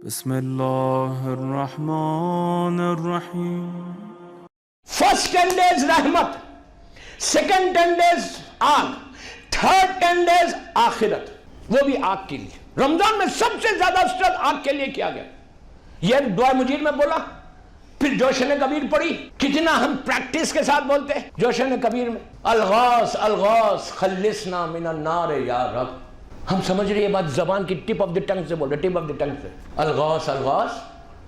بسم اللہ الرحمن الرحیم. فرسٹ 10 days رحمت, سیکنڈ 10 days آگ, تھرڈ 10 days آخرت, وہ بھی آگ کے لیے. رمضان میں سب سے زیادہ سٹرس آگ کے لیے کیا گیا. یہ دعا مجید میں بولا, پھر جوشن کبیر پڑھی. کتنا ہم پریکٹس کے ساتھ بولتے ہیں جوشن کبیر میں, الغاث الغاث خلصنا من النار یا رب. ہم سمجھ رہے یہ بات زبان کی ٹپ آف دی ٹنگ سے بول رہے, ٹپ آف دی ٹنگ سے, الغاث الغاث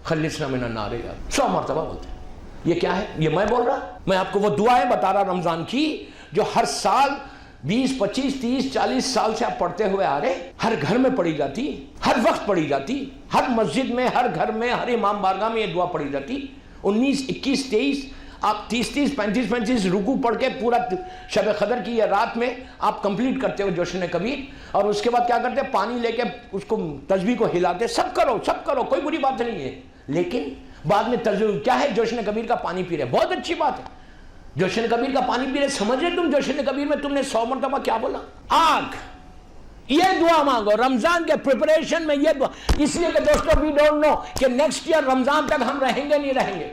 خلصنا من النار یا رب 100 مرتبہ بولتے ہیں. یہ کیا ہے؟ یہ میں بول رہا, میں آپ کو وہ دعائیں بتا رہا رمضان کی جو ہر سال 20 25 30 40 سال سے آپ پڑھتے ہوئے آ رہے, ہر گھر میں پڑھی جاتی, ہر وقت پڑھی جاتی, ہر مسجد میں, ہر گھر میں, ہر امام بارگاہ میں یہ دعا پڑھی جاتی. 19 21 23 آپ 30 30 35 35 رکوع پڑھ کے پورا شب قدر کی یہ رات میں آپ کمپلیٹ کرتے ہو جوشن کبیر. اور اس کے بعد کیا کرتے, پانی لے کے اس کو تسبیح کو ہلاتے. سب کرو, کوئی بری بات نہیں ہے, لیکن بعد میں تسبیح کیا ہے, جوشن کبیر کا پانی پی رہے, بہت اچھی بات ہے. جوشن کبیر کا پانی پی رہے, سمجھ رہے تم جوشن کبیر میں تم نے 100 مرتبہ کیا بولا, آگ. یہ دعا مانگو رمضان کے پریپریشن میں, یہ دعا اس لیے کہ دوستو وی ڈونٹ نو کہ نیکسٹ ایئر رمضان تک ہم رہیں گے نہیں رہیں گے,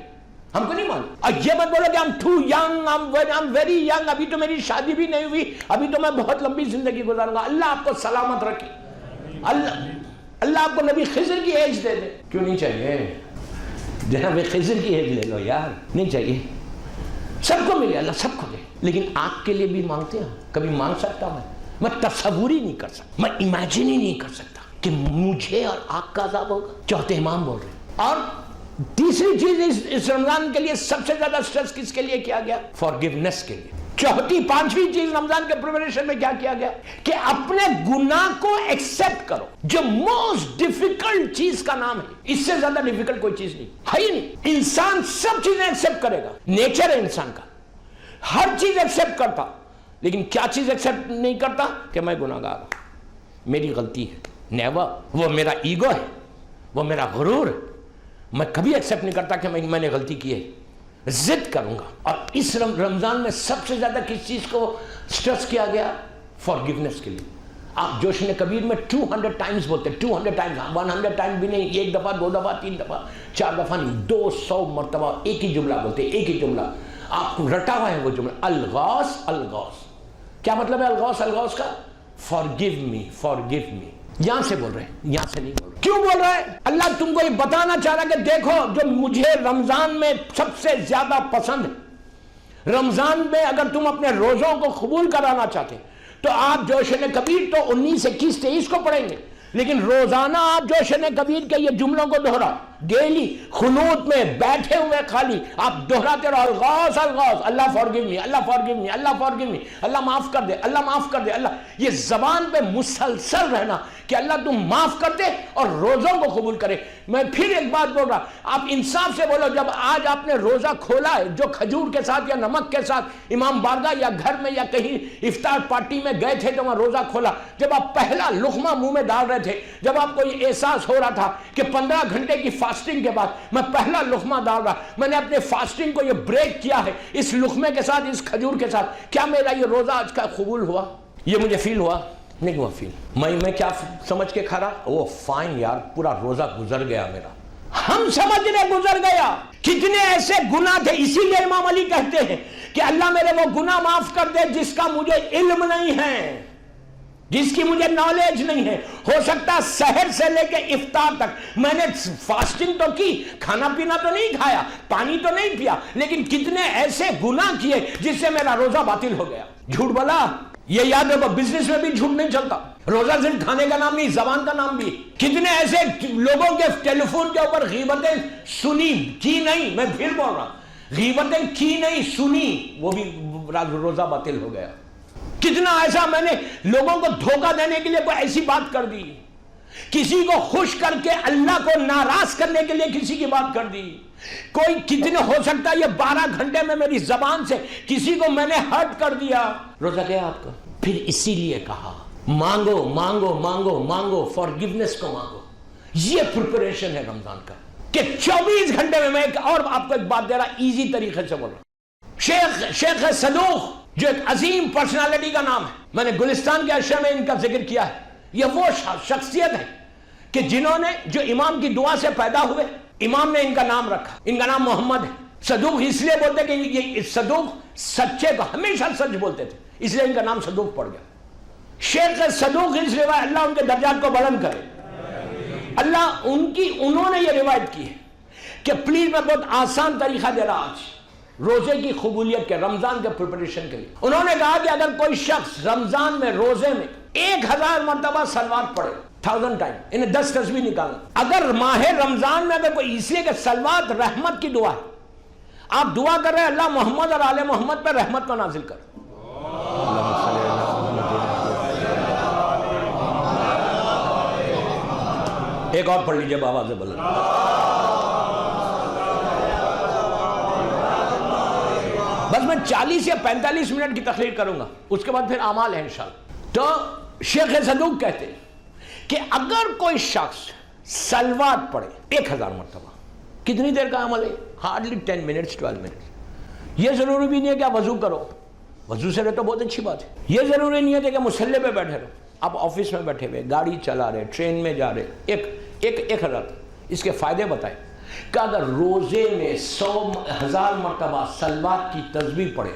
ہم کو نہیں معلوم. اور یہ مت بولو کہ I'm too young, I'm very young, ابھی تو میری شادی بھی نہیں ہوئی, ابھی تو میں بہت لمبی زندگی گزاروں گا. اللہ آپ کو سلامت رکھے, اللہ آپ کو نبی خضر کی ایج دے دے. کیوں نہیں چاہیے, جناب خضر کی ایج لے لو یار, نہیں چاہیے. سب کو ملے, اللہ سب کو دے, لیکن آگ کے لیے بھی مانگتے ہیں. کبھی مانگ سکتا میں تصور ہی نہیں کر سکتا, میں امیجن ہی نہیں کر سکتا کہ مجھے اور آگ کا عذاب ہوگا. چوتھے امام بول رہے ہیں. اور تیسری چیز اس رمضان کے لیے سب سے زیادہ سٹریس کس کے لیے کیا گیا, فارگیونیس کے لیے. چوتھی پانچویں چیز رمضان کے پریپریشن میں کیا کیا گیا کہ اپنے گناہ کو ایکسپٹ کرو, جو موسٹ ڈیفیکلٹ چیز کا نام ہے. اس سے زیادہ ڈیفیکلٹ کوئی چیز نہیں ہے ہی نہیں. انسان سب چیزیں ایکسپٹ کرے گا, نیچر ہے انسان کا, ہر چیز ایکسپٹ کرتا, لیکن کیا چیز ایکسپٹ نہیں کرتا کہ میں گناہگار ہوں, میری غلطی ہے. نیور, وہ میرا ایگو ہے, وہ میرا غرور ہے. میں کبھی ایکسپٹ نہیں کرتا کہ میں نے غلطی کی ہے, ضد کروں گا. اور اس رمضان میں سب سے زیادہ کس چیز کو سٹریس کیا گیا, فارگیونیس کے لیے. آپ جوشن کبیر میں 200 ٹائمز بولتے, 200 ٹائمز, 100 ٹائم بھی نہیں, 1 دفعہ 2 دفعہ 3 دفعہ 4 دفعہ نہیں, 200 مرتبہ ایک ہی جملہ بولتے, ایک ہی جملہ. آپ کو رٹا ہوا ہے وہ جملہ, الغاث الغاث. کیا مطلب ہے الغاث الغاث کا, فارگیو می, فارگیو می. یہاں سے بول رہے ہیں, یہاں سے نہیں بول رہے. کیوں بول رہا ہے اللہ؟ تم کو یہ بتانا چاہ رہا کہ دیکھو جو مجھے رمضان میں سب سے زیادہ پسند ہے, رمضان میں اگر تم اپنے روزوں کو قبول کرانا چاہتے تو آپ جوشن کبیر تو 19 21 23 کو پڑھیں گے, لیکن روزانہ آپ جوشن کبیر کے یہ جملوں کو دہراؤ. ڈیلی خنوت میں بیٹھے ہوئے خالی آپ دہراتے رہو, الغاث الغاث, اللہ فارگیو می, اللہ فارگیو می, اللہ فارگیو می, اللہ معاف کر دے, اللہ معاف کر دے, اللہ. یہ زبان پہ مسلسل رہنا کہ اللہ تم معاف کر دے اور روزوں کو قبول کرے. میں پھر ایک بات بول رہا, آپ انصاف سے بولو, جب آج آپ نے روزہ کھولا ہے جو کھجور کے ساتھ یا نمک کے ساتھ امام بارگاہ یا گھر میں یا کہیں افطار پارٹی میں گئے تھے تو وہاں روزہ کھولا, جب آپ پہلا لقمہ منہ میں ڈال رہے تھے, جب آپ کو یہ احساس ہو رہا تھا کہ 15 گھنٹے کی فاسٹنگ کے بعد میں پہلا لقمہ ڈال رہا, میں نے اپنے فاسٹنگ کو یہ بریک کیا ہے اس لقمے کے ساتھ, اس کھجور کے ساتھ, کیا میرا یہ روزہ آج کا قبول ہوا؟ یہ مجھے فیل ہوا نہیں ہوا فیل. میں کیا سمجھ کے کھا رہا, وہ فائن یار پورا روزہ گزر گیا میرا. ہم سمجھ رہے گزر گیا, کتنے ایسے گناہ تھے. اسی لیے امام علی کہتے ہیں کہ اللہ میرے وہ گناہ معاف کر دے جس کا مجھے علم نہیں ہے, جس کی مجھے نالج نہیں ہے. ہو سکتا سحر سے لے کے افطار تک میں نے فاسٹنگ تو کی, کھانا پینا تو نہیں کھایا, پانی تو نہیں پیا, لیکن کتنے ایسے گناہ کیے جس سے میرا روزہ باطل ہو گیا. جھوٹ بولا, یہ یاد رکھو بزنس میں بھی جھوٹ نہیں چلتا. روزہ صرف کھانے کا نام نہیں, زبان کا نام بھی. کتنے ایسے لوگوں کے ٹیلی فون کے اوپر غیبتیں سنی, کی نہیں, میں پھر بول رہا, غیبتیں کی نہیں سنی, وہ بھی روزہ باطل ہو گیا. کتنا ایسا میں نے لوگوں کو دھوکہ دینے کے لیے کوئی ایسی بات کر دی, کسی کو خوش کر کے اللہ کو ناراض کرنے کے لیے کسی کی بات کر دی. کوئی کتنے ہو سکتا ہے یہ 12 گھنٹے میں میری زبان سے کسی کو میں نے ہرٹ کر دیا, روزہ گیا آپ کا. پھر اسی لیے کہا مانگو مانگو مانگو مانگو, فارگیونیس کو مانگو. یہ پریپریشن ہے رمضان کا کہ 24 گھنٹے میں ایک اور آپ کو ایک بات دے رہا, ایزی طریقے سے بول رہا. شیخ صدوق جو ایک عظیم پرسنالٹی کا نام ہے, میں نے گلستان کے اشرے میں ان کا ذکر کیا ہے. یہ وہ شخصیت ہے کہ جنہوں نے جو امام کی دعا سے پیدا ہوئے، امام نے ان کا نام رکھا، ان کا نام محمد ہے۔ صدوق اس لیے بولتے کہ یہ صدوق سچے کو ہمیشہ سچ بولتے تھے، اس لیے ان کا نام صدوق پڑ گیا۔ شیخ صدوق اس روایت، اللہ ان کے درجات کو بلند کرے، اللہ انہوں نے یہ روایت کی ہے کہ پلیز میں بہت آسان طریقہ دے رہا آج روزے کی قبولیت کے، رمضان کے پریپریشن کے لیے۔ انہوں نے کہا کہ اگر کوئی شخص رمضان میں روزے میں 1000 مرتبہ صلوات پڑھے، 1000 ٹائم، انہیں 10 تسبیح نکالنا۔ اگر ماہ رمضان میں اگر کوئی، اس لیے کہ صلوات رحمت کی دعا ہے، آپ دعا کر رہے ہیں اللہ محمد اور آل محمد پر رحمت کو نازل کر۔ ایک اور پڑھ لیجئے بآواز بلند۔ بس میں 40 یا 45 منٹ کی تقریر کروں گا، اس کے بعد پھر اعمال ہے انشاءاللہ۔ تو شیخ صدوق کہتے ہیں کہ اگر کوئی شخص صلوات پڑھے 1000 مرتبہ، کتنی دیر کا عمل ہے؟ Hardly 10 minutes 12 minutes. یہ ضروری بھی نہیں ہے کہ آپ وضو کرو، وضو سے رہے تو بہت اچھی بات ہے۔ یہ ضروری نہیں ہے کہ مصلی پہ بیٹھے رہو، آپ آفس میں بیٹھے ہوئے، گاڑی چلا رہے، ٹرین میں جا رہے، ایک حضرت اس کے فائدے بتائیں کہ اگر روزے میں 100,000 مرتبہ صلوات کی تسبیح پڑھے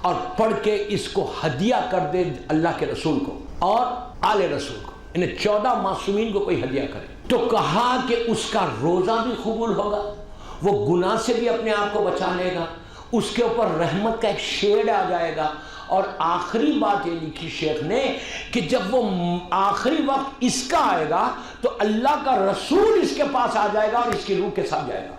اور پڑھ کے اس کو ہدیہ کر دے اللہ کے رسول کو اور آل رسول کو، انہیں 14 معصومین کو کوئی ہدیہ کرے، تو کہا کہ اس کا روزہ بھی قبول ہوگا، وہ گناہ سے بھی اپنے آپ کو بچا لے گا، اس کے اوپر رحمت کا ایک شیڈ آ جائے گا۔ اور آخری بات یہ لکھی شیخ نے کہ جب وہ آخری وقت اس کا آئے گا تو اللہ کا رسول اس کے پاس آ جائے گا اور اس کی روح کے ساتھ جائے گا۔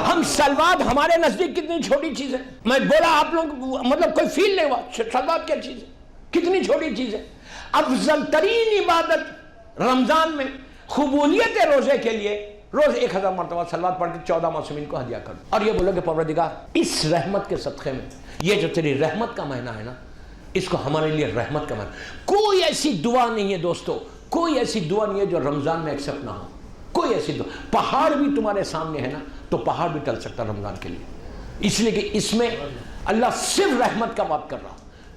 ہم صلوات ہمارے نزدیک کتنی چھوٹی چیز ہے، میں بولا آپ لوگ مطلب کوئی فیل نہیں ہوا، صلوات کیا چیز ہے، کتنی چھوٹی چیز ہے۔ افضل ترین عبادت رمضان میں قبولیت روزے کے لیے روز 1000 مرتبہ صلوات پڑھ کے 14 معصومین کو ہدیہ کر دو، اور یہ بولو کہ پروردگار اس رحمت کے صدقے میں، یہ جو تیری رحمت کا مہینہ ہے نا، اس کو ہمارے لیے رحمت کا مہینہ۔ کوئی ایسی دعا نہیں ہے دوستو، کوئی ایسی دعا نہیں ہے جو رمضان میں ایکسپٹ نہ ہو، کوئی ایسی دعا۔ پہاڑ بھی تمہارے سامنے ہے نا تو پہاڑ بھی ٹل سکتا رمضان کے لیے، اس لیے کہ اس میں اللہ صرف رحمت کا بات کر رہا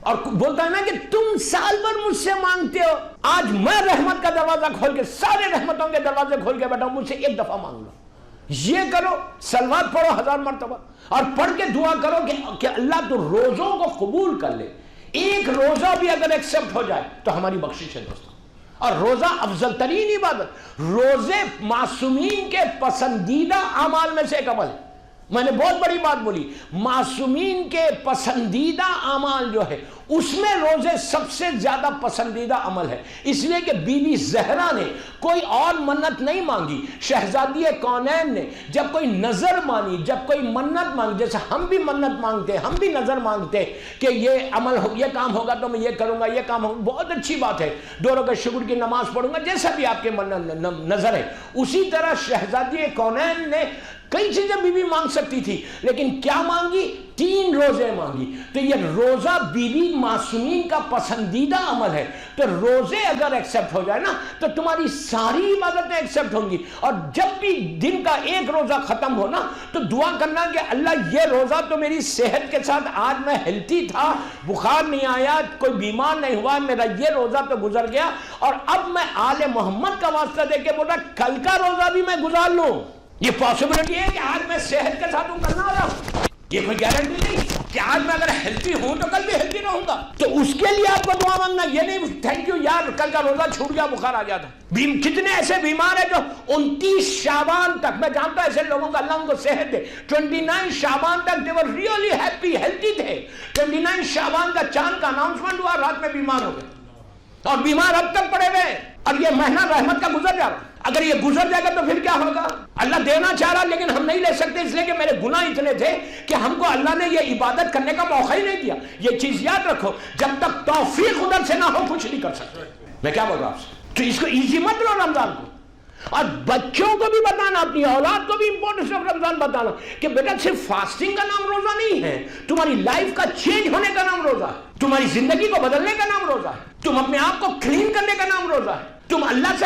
اور بولتا ہے نا کہ تم سال بھر مجھ سے مانگتے ہو، آج میں رحمت کا دروازہ کھول کے، سارے رحمتوں کے دروازے کھول کے بیٹھا ہوں، مجھ سے ایک دفعہ مانگ لو۔ یہ کرو، صلوات پڑھو 1000 مرتبہ اور پڑھ کے دعا کرو کہ اللہ تو روزوں کو قبول کر لے۔ ایک روزہ بھی اگر ایکسپٹ ہو جائے تو ہماری بخشش ہے دوستوں۔ اور روزہ افضل ترین عبادت، روزے معصومین کے پسندیدہ اعمال میں سے ایک عمل ہے۔ میں نے بہت بڑی بات بولی، معصومین کے پسندیدہ اعمال جو ہے اس میں روزے سب سے زیادہ پسندیدہ عمل ہے، اس لیے کہ بی بی زہرا نے کوئی اور منت نہیں مانگی، شہزادی کونین نے جب کوئی نظر مانی، جب کوئی منت مانگی، جیسے ہم بھی منت مانگتے، ہم بھی نظر مانگتے کہ یہ عمل ہو، یہ کام ہوگا تو میں یہ کروں گا، یہ کام ہوگا، بہت اچھی بات ہے، 2 رکعت شکر کی نماز پڑھوں گا، جیسا بھی آپ کے نظر ہے۔ اسی طرح شہزادی کونین نے کئی چیزیں بی بی مانگ سکتی تھی، لیکن کیا مانگی؟ 3 روزے مانگی۔ تو یہ روزہ بی بی معصومین کا پسندیدہ عمل ہے، تو روزے اگر ایکسپٹ ہو جائے نا تو تمہاری ساری عبادتیں ایکسپٹ ہوں گی۔ اور جب بھی دن کا ایک روزہ ختم ہو نا تو دعا کرنا کہ اللہ یہ روزہ تو میری صحت کے ساتھ، آج میں ہیلتھی تھا، بخار نہیں آیا، کوئی بیمار نہیں ہوا، میرا یہ روزہ تو گزر گیا، اور اب میں آل محمد کا واسطہ دے کے بولا کل کا روزہ بھی میں گزار لوں۔ یہ پاسبلٹی ہے کہ آج میں صحت کے ساتھ ہوں، کرنا رہا ہوں، یہ کوئی گارنٹی نہیں کہ آج میں اگر ہیلتھی ہوں تو کل بھی ہیلتھی رہوں گا۔ تو اس کے لیے آپ کو دعا مانگنا، یہ نہیں تھینک یو یار کل کا روزہ چھوٹ گیا، بخار آ گیا تھا۔ کتنے ایسے بیمار ہیں جو 29 شعبان تک، میں جانتا ہوں ایسے لوگوں کا، اللہ ان کو صحت دے، 29 شعبان تک they were really happy healthy تھے۔ 29 شعبان کا چاند کا اناؤنسمنٹ ہوا، رات میں بیمار ہو گئے اور بیمار اب تک پڑے ہوئے، اور یہ مہینہ رحمت کا گزر جا رہا۔ اگر یہ گزر جائے گا تو پھر کیا ہوگا؟ اللہ دینا چاہ رہا لیکن ہم نہیں لے سکتے، اس لیے کہ میرے گناہ اتنے تھے کہ ہم کو اللہ نے یہ عبادت کرنے کا موقع ہی نہیں دیا۔ یہ چیز یاد رکھو، جب تک توفیق ادھر سے نہ ہو کچھ نہیں کر سکتے۔ میں کیا بول رہا ہوں آپ سے؟ تو اس کو ایزی مت لو رمضان کو، اور بچوں کو بھی بتانا، اپنی اولاد کو بھی امپورٹنس آف رمضان بتانا کہ بیٹا صرف فاسٹنگ کا نام روزہ نہیں ہے، تمہاری لائف کا چینج ہونے کا نام روزہ ہے، تمہاری زندگی کو بدلنے کا نام روزہ ہے، تم اپنے آپ کو کلین کرنے کا نام روزہ ہے، تم اللہ سے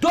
2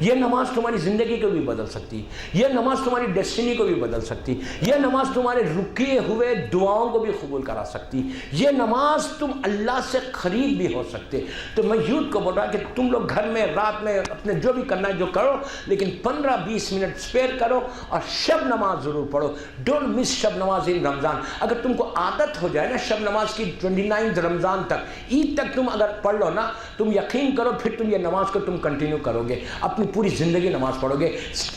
یہ نماز تمہاری زندگی کو بھی بدل سکتی، یہ نماز تمہاری ڈیسٹینی کو بھی بدل سکتی، یہ نماز تمہارے رکے ہوئے دعاؤں کو بھی قبول کرا سکتی، یہ نماز تم اللہ سے خرید بھی ہو سکتے۔ تو میں یوتھ کو بول رہا کہ تم لوگ گھر میں رات میں اپنے جو بھی کرنا ہے جو کرو، لیکن 15-20 منٹ اسپیئر کرو اور شب نماز ضرور پڑھو۔ ڈونٹ مس شب نماز ان رمضان۔ اگر تم کو عادت ہو جائے نا شب نماز کی 29 رمضان تک، عید تک تم اگر پڑھ لو نا، تم یقین کرو پھر تم یہ نماز کو تم کنٹینیو کرو گے، اپنی پوری زندگی نماز پڑھو گے،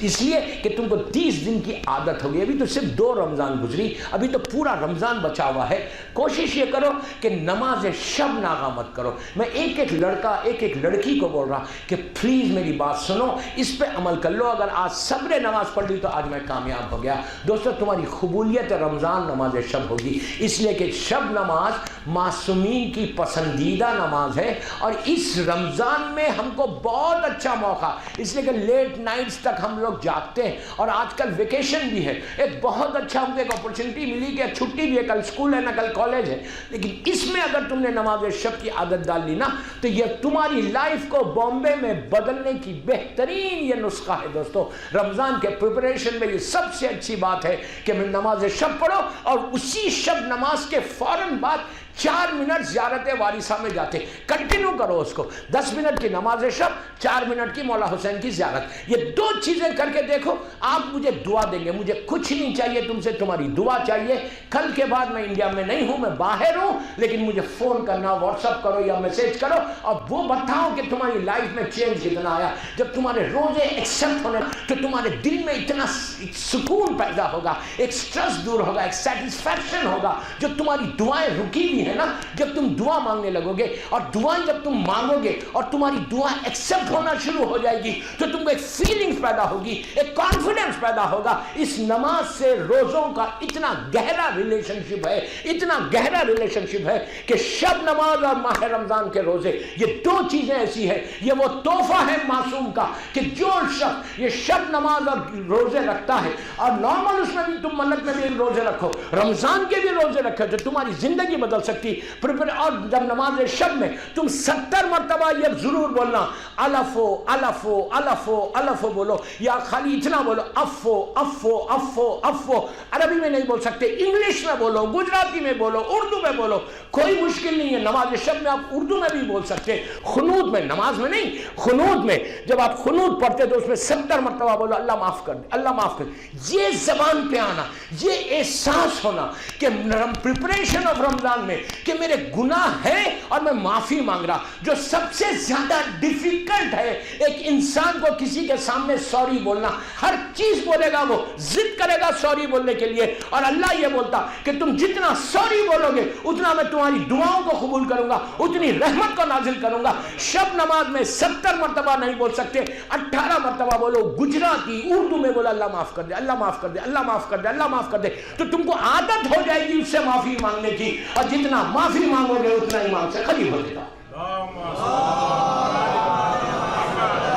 اس لیے کہ تم کو 30 دن کی عادت ہوگی۔ ابھی تو صرف 2 رمضان گزری، ابھی تو پورا رمضان بچا ہوا ہے۔ کوشش یہ کرو کہ نماز شب ناغہ مت کرو۔ میں ایک ایک لڑکا ایک ایک لڑکی کو بول رہا کہ پلیز میری بات سنو، اس پہ عمل کر لو۔ اگر آج صبر نماز پڑھ لی تو آج میں کامیاب ہو گیا۔ دوستو تمہاری قبولیت رمضان نماز شب ہوگی، اس لیے کہ شب نماز معصومین کی پسندیدہ نماز ہے، اور اس رمضان میں ہم کو بہت اچھا موقع، اس لیے کہ لیٹ نائٹس تک ہم لوگ جاگتے ہیں، اور آج کل ویکیشن بھی ہے، ایک بہت اچھا ہم کو ایک اپرچونٹی ملی کہ چھٹی بھی ہے، کل اسکول ہے نہ کل کالج ہے، لیکن اس میں اگر تم نے نماز شب کی عادت ڈال لی نا تو یہ تمہاری لائف کو بامبے میں بدلنے کی بہترین یہ نسخہ ہے۔ دوستو رمضان کے پریپریشن میں یہ سب سے اچھی بات ہے کہ میں نماز شب پڑھو، اور اسی شب نماز کے فوراً بعد 4 منٹ زیارت وارثہ میں جاتے، کنٹینیو کرو اس کو، 10 منٹ کی نماز شب، 4 منٹ کی مولا حسین کی زیارت، یہ 2 چیزیں کر کے دیکھو، آپ مجھے دعا دیں گے۔ مجھے کچھ نہیں چاہیے تم سے، تمہاری دعا چاہیے۔ کل کے بعد میں انڈیا میں نہیں ہوں، میں باہر ہوں، لیکن مجھے فون کرنا، واٹس ایپ کرو یا میسج کرو، اور وہ بتاؤ کہ تمہاری لائف میں چینج کتنا آیا۔ جب تمہارے روزے ایکسپٹ ہونے تو تمہارے دل میں اتنا سکون پیدا ہوگا، ایک سٹریس دور ہوگا، ایک سیٹسفیکشن ہوگا۔ جو تمہاری دعائیں رکی بھی ہے نا، جب تم دعا مانگنے لگو گے اور دعائیں جب تم مانگو گے اور تمہاری دعا ایکسپٹ ہونا شروع ہو جائے گی تو تم کو ایک فیلنگز پیدا ہوگی، ایک کانفیڈنس پیدا ہوگا۔ اس نماز سے روزوں کا اتنا گہرا ریلیشن شپ ہے، اتنا گہرا ریلیشن شپ ہے کہ شب نماز اور ماہ رمضان کے روزے، یہ 2 چیزیں ایسی ہیں، یہ وہ تحفہ ہے معصوم کا کہ جو شخص یہ شب نماز اور روزے رکھتا ہے، اور نارمل اس میں بھی تم منت میں بھی روزے رکھو، رمضان کے بھی روزے رکھو، تو تمہاری زندگی بدل سکتی۔ اور جب نماز شب میں تم 70 مرتبہ یہ ضرور بولنا، الفو الفو الفو الفو بولو، یا خالی اتنا بولو افو افو افو افو۔ عربی میں نہیں بول سکتے، انگلش میں بولو، گجراتی میں بولو، اردو میں بولو، کوئی مشکل نہیں ہے۔ نماز شب میں آپ اردو میں بھی بول سکتے، خنود میں، نماز میں نہیں، خنود میں جب آپ خنود پڑھتے تو اس میں 70 مرتبہ بولو اللہ معاف کر دے، اللہ معاف کر دے۔ یہ زبان پہ آنا، یہ احساس ہونا کہ پریپریشن آف رمضان میں کہ میرے گناہ ہے اور میں معافی مانگ رہا۔ جو سب سے زیادہ ڈیفیکلٹ ہے ایک انسان کو کسی کے سامنے سوری بولنا، ہر چیز بولے گا، وہ ضد کرے گا سوری بولنے کے لیے، اور اللہ یہ بولتا کہ تم جتنا سوری بولو گے اتنا میں تمہاری دعاؤں کو قبول کروں گا، اتنی رحمت کو نازل کروں گا۔ شب نماز میں 70 مرتبہ نہیں بول سکتے، 18 مرتبہ بولو، گجراتی اردو میں بولو اللہ معاف کر دے، اللہ معاف کر دے، اللہ معاف کر دے، اللہ معاف کر دے، تو تم کو عادت ہو جائے گی اس سے معافی مانگنے کی، اور جتنا معافی مانگو گے اتنا ہی مانگ سے قریب ہو جائے گا۔